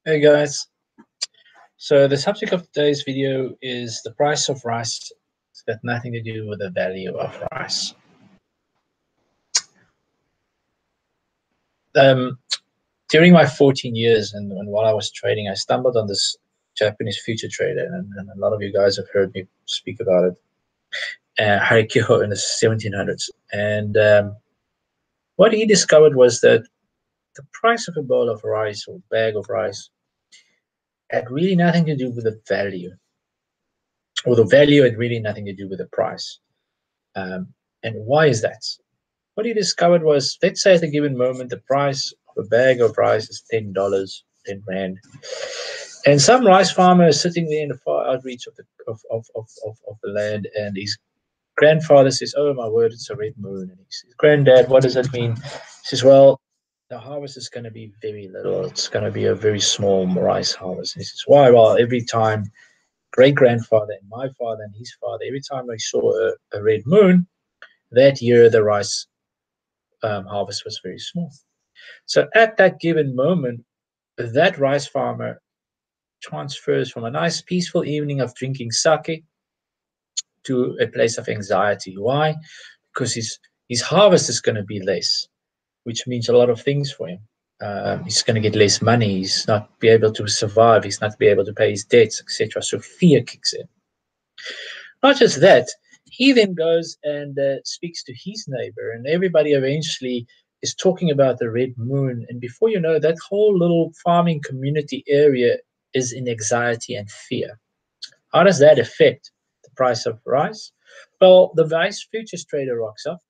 Hey guys, so the subject of today's video is the price of rice. It's got nothing to do with the value of rice. Um, During my 14 years and while I was trading, I stumbled on this Japanese future trader, and a lot of you guys have heard me speak about it, Harikiho in the 1700s. And what he discovered was that the price of a bowl of rice or bag of rice had really nothing to do with the value, or the value had really nothing to do with the price. And why is that? What he discovered was, let's say at a given moment, the price of a bag of rice is $10, 10 rand. And some rice farmer is sitting there in the far outreach of the land, and his grandfather says, "Oh my word, it's a red moon." And he says, "Granddad, what does that mean?" He says, "Well, the harvest is going to be very little. It's going to be a very small rice harvest." And he says, "Why?" "Well, every time great grandfather and my father and his father, every time they saw a red moon, that year the rice harvest was very small." So at that given moment, that rice farmer transfers from a nice peaceful evening of drinking sake to a place of anxiety. Why? Because his harvest is going to be less, which means a lot of things for him. He's going to get less money. He's not be able to survive. He's not be able to pay his debts, etc. So fear kicks in. Not just that, he then goes and speaks to his neighbor, and everybody eventually is talking about the red moon. And before you know, that whole little farming community area is in anxiety and fear. How does that affect the price of rice? Well, the rice futures trader rocks up.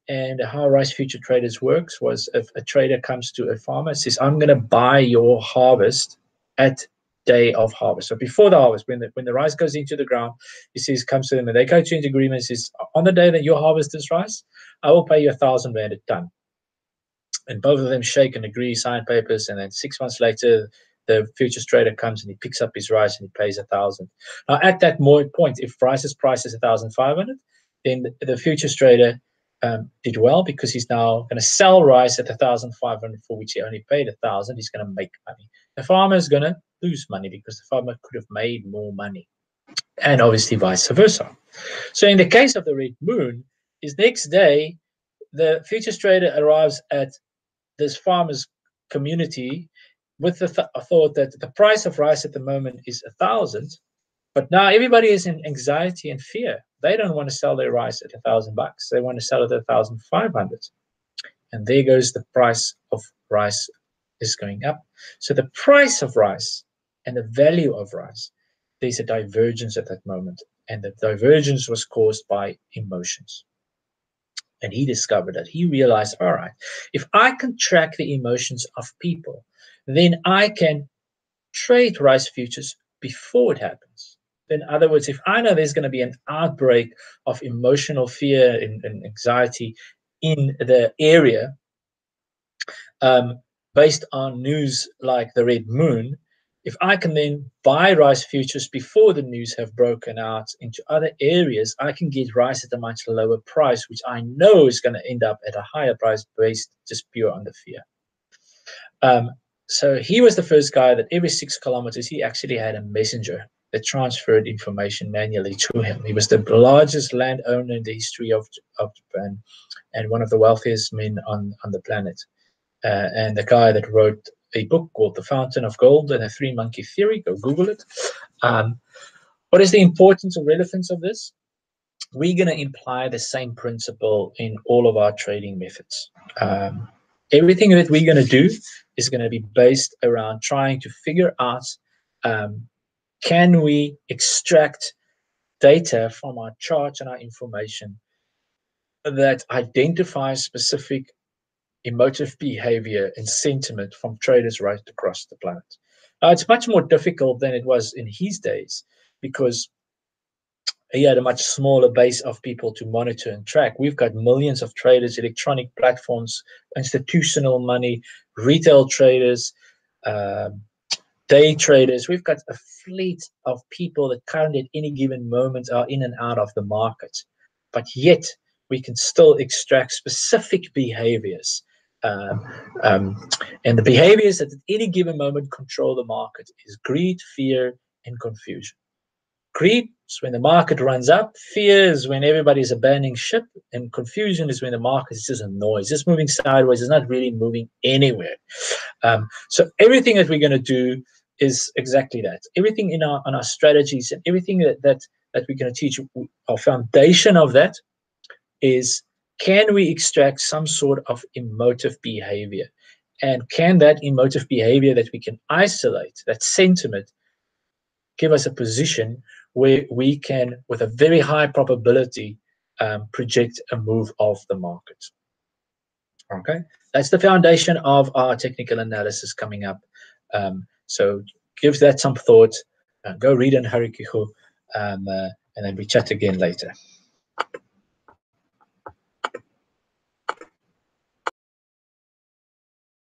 And how rice future traders works was, if a trader comes to a farmer and says, "I'm going to buy your harvest at day of harvest." So before the harvest, when the rice goes into the ground, he says, comes to them, and they go to an agreement and says, "On the day that you harvest this rice, I will pay you 1,000 rand a ton." And both of them shake and agree, sign papers, and then 6 months later, the futures trader comes and he picks up his rice and he pays 1,000. Now, at that point, if rice's price is 1,500, then the futures trader did well, because he's now going to sell rice at 1,500, for which he only paid 1,000. He's going to make money. The farmer is going to lose money because the farmer could have made more money, and obviously vice versa. So in the case of the red moon, is next day the futures trader arrives at this farmer's community with the thought that the price of rice at the moment is 1,000, but now everybody is in anxiety and fear. They don't want to sell their rice at $1,000. They want to sell it at 1,500. And there goes the price of rice is going up. So the price of rice and the value of rice, there's a divergence at that moment. And the divergence was caused by emotions. And he discovered that. He realized, all right, if I can track the emotions of people, then I can trade rice futures before it happens. In other words, if I know there's going to be an outbreak of emotional fear and anxiety in the area, based on news like the red moon, if I can then buy rice futures before the news have broken out into other areas, I can get rice at a much lower price, which I know is going to end up at a higher price based just pure on the fear. So he was the first guy that every 6 kilometers, he actually had a messenger that transferred information manually to him. He was the largest landowner in the history of Japan, and one of the wealthiest men on the planet. And the guy that wrote a book called The Fountain of Gold and the Three Monkey Theory, go Google it. What is the importance or relevance of this? We're going to imply the same principle in all of our trading methods. Everything that we're going to do is going to be based around trying to figure out, can we extract data from our charts and our information that identifies specific emotive behavior and sentiment from traders right across the planet. Now, it's much more difficult than it was in his days, because he had a much smaller base of people to monitor and track. We've got millions of traders, electronic platforms, institutional money, retail traders, day traders. We've got a fleet of people that currently at any given moment are in and out of the market. But yet we can still extract specific behaviors Um, and the behaviors that at any given moment control the market is greed, fear, and confusion. Greed is when the market runs up, fear is when everybody's abandoning ship, and confusion is when the market is just a noise, just moving sideways, it's not really moving anywhere. So everything that we're going to do is exactly that. Everything on our strategies and everything that we're going to teach, our foundation of that is, can we extract some sort of emotive behavior? And can that emotive behavior that we can isolate, that sentiment, give us a position where we can, with a very high probability, project a move of the market? Okay, that's the foundation of our technical analysis coming up. So give that some thought. Go read in Harukiho, and then we chat again later.